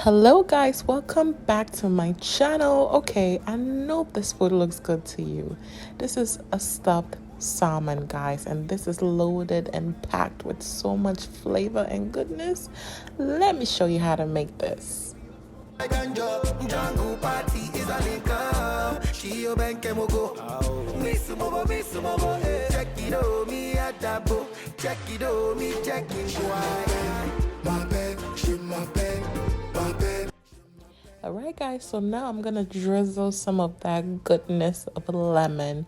Hello guys, welcome back to my channel. Okay, I know this food looks good to you. This is a stuffed salmon, guys, and this is loaded and packed with so much flavor and goodness. Let me show you how to make this. Alright guys, so now I'm gonna drizzle some of that goodness of lemon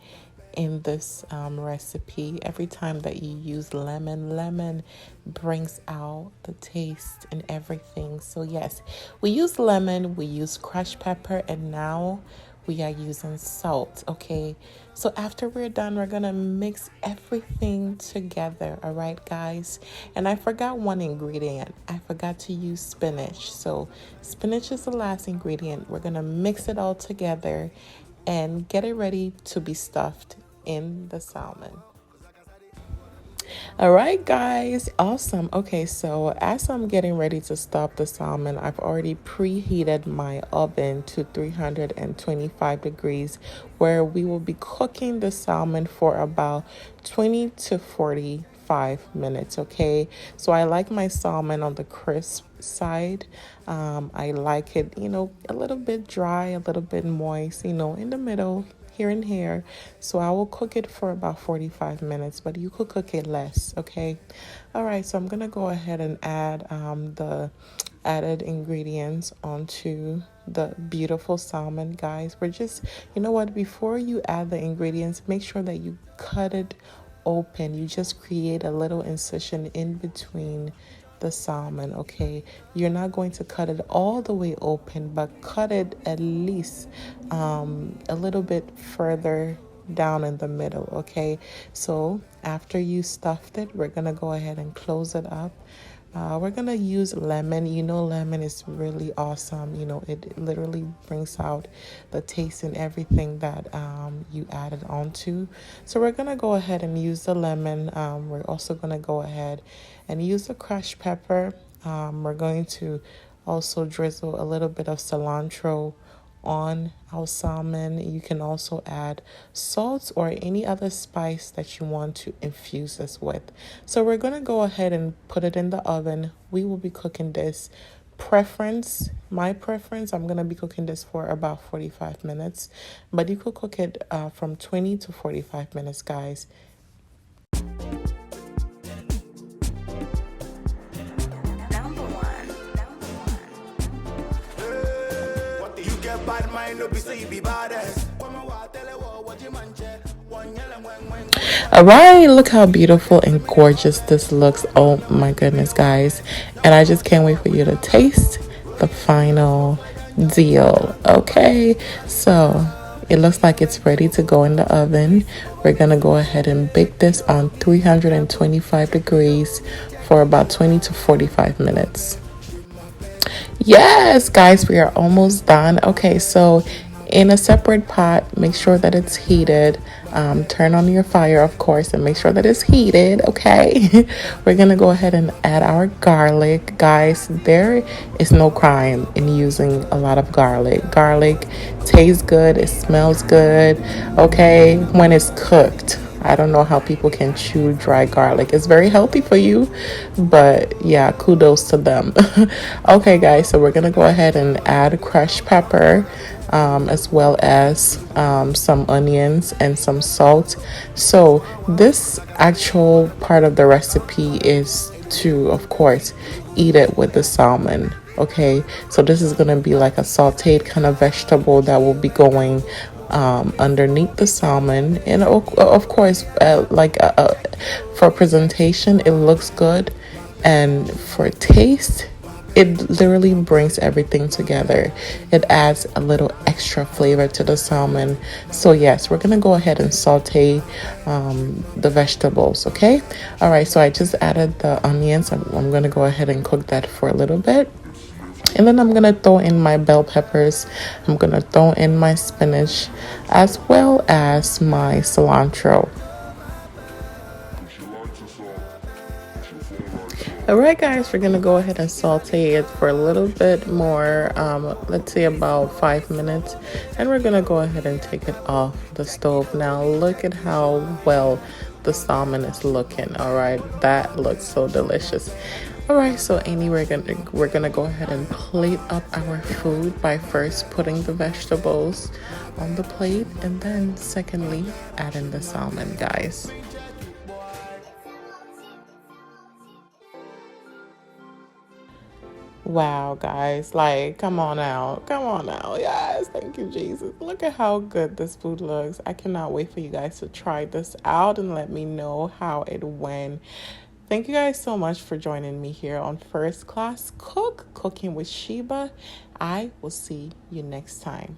in this recipe. Every time that you use lemon brings out the taste and everything. So yes, we use lemon, we use crushed pepper, and now we are using salt. Okay, so after we're done, we're gonna mix everything together. All right guys, and I forgot one ingredient. I forgot to use spinach. So spinach is the last ingredient. We're gonna mix it all together and get it ready to be stuffed in the salmon. All right guys, awesome. Okay, so as I'm getting ready to stuff the salmon, I've already preheated my oven to 325 degrees, where we will be cooking the salmon for about 20 to 45 minutes. Okay, so I like my salmon on the crisp side. I like it, a little bit dry, a little bit moist, in the middle, here and here. So I will cook it for about 45 minutes, but you could cook it less. Okay, all right, so I'm gonna go ahead and add the added ingredients onto the beautiful salmon, guys. We're just, before you add the ingredients, make sure that you cut it open. You just create a little incision in between the salmon. Okay, you're not going to cut it all the way open, but cut it at least a little bit further down in the middle. Okay, so after you stuffed it, we're gonna go ahead and close it up. We're gonna use lemon. Lemon is really awesome. It literally brings out the taste and everything that you added onto. So we're gonna go ahead and use the lemon. We're also gonna go ahead and use the crushed pepper. We're going to also drizzle a little bit of cilantro on our salmon. You can also add salt or any other spice that you want to infuse this with. So we're going to go ahead and put it in the oven. We will be cooking this. My preference, I'm going to be cooking this for about 45 minutes, but you could cook it from 20 to 45 minutes, guys. All right, look how beautiful and gorgeous this looks. Oh my goodness, guys, and I just can't wait for you to taste the final deal. Okay, so it looks like it's ready to go in the oven. We're gonna go ahead and bake this on 325 degrees for about 20 to 45 minutes. Yes, guys, we are almost done. Okay, so in a separate pot, make sure that it's heated. Turn on your fire, of course, and make sure that it's heated. Okay, we're gonna go ahead and add our garlic. Guys, there is no crime in using a lot of garlic. Garlic tastes good, it smells good, okay, when it's cooked. I don't know how people can chew dry garlic. It's very healthy for you, but yeah, kudos to them. Okay, guys, so we're gonna go ahead and add crushed pepper, as well as some onions and some salt. So this actual part of the recipe is to, of course, eat it with the salmon. Okay, so this is gonna be like a sauteed kind of vegetable that will be going underneath the salmon, and of course, for presentation, it looks good, and for taste, it literally brings everything together. It adds a little extra flavor to the salmon. So yes, we're gonna go ahead and saute the vegetables. Okay, all right, so I just added the onions. I'm gonna go ahead and cook that for a little bit. And then I'm going to throw in my bell peppers. I'm going to throw in my spinach as well as my cilantro. All right, guys, we're gonna go ahead and saute it for a little bit more, let's say about 5 minutes, and we're gonna go ahead and take it off the stove. Now look at how well the salmon is looking. All right, that looks so delicious. All right, so Amy, we're gonna go ahead and plate up our food by first putting the vegetables on the plate, and then secondly adding the salmon, guys. Wow, guys, like, come on out. Come on out. Yes, thank you, Jesus. Look at how good this food looks. I cannot wait for you guys to try this out and let me know how it went. Thank you guys so much for joining me here on First Class Cooking with Sheba. I will see you next time.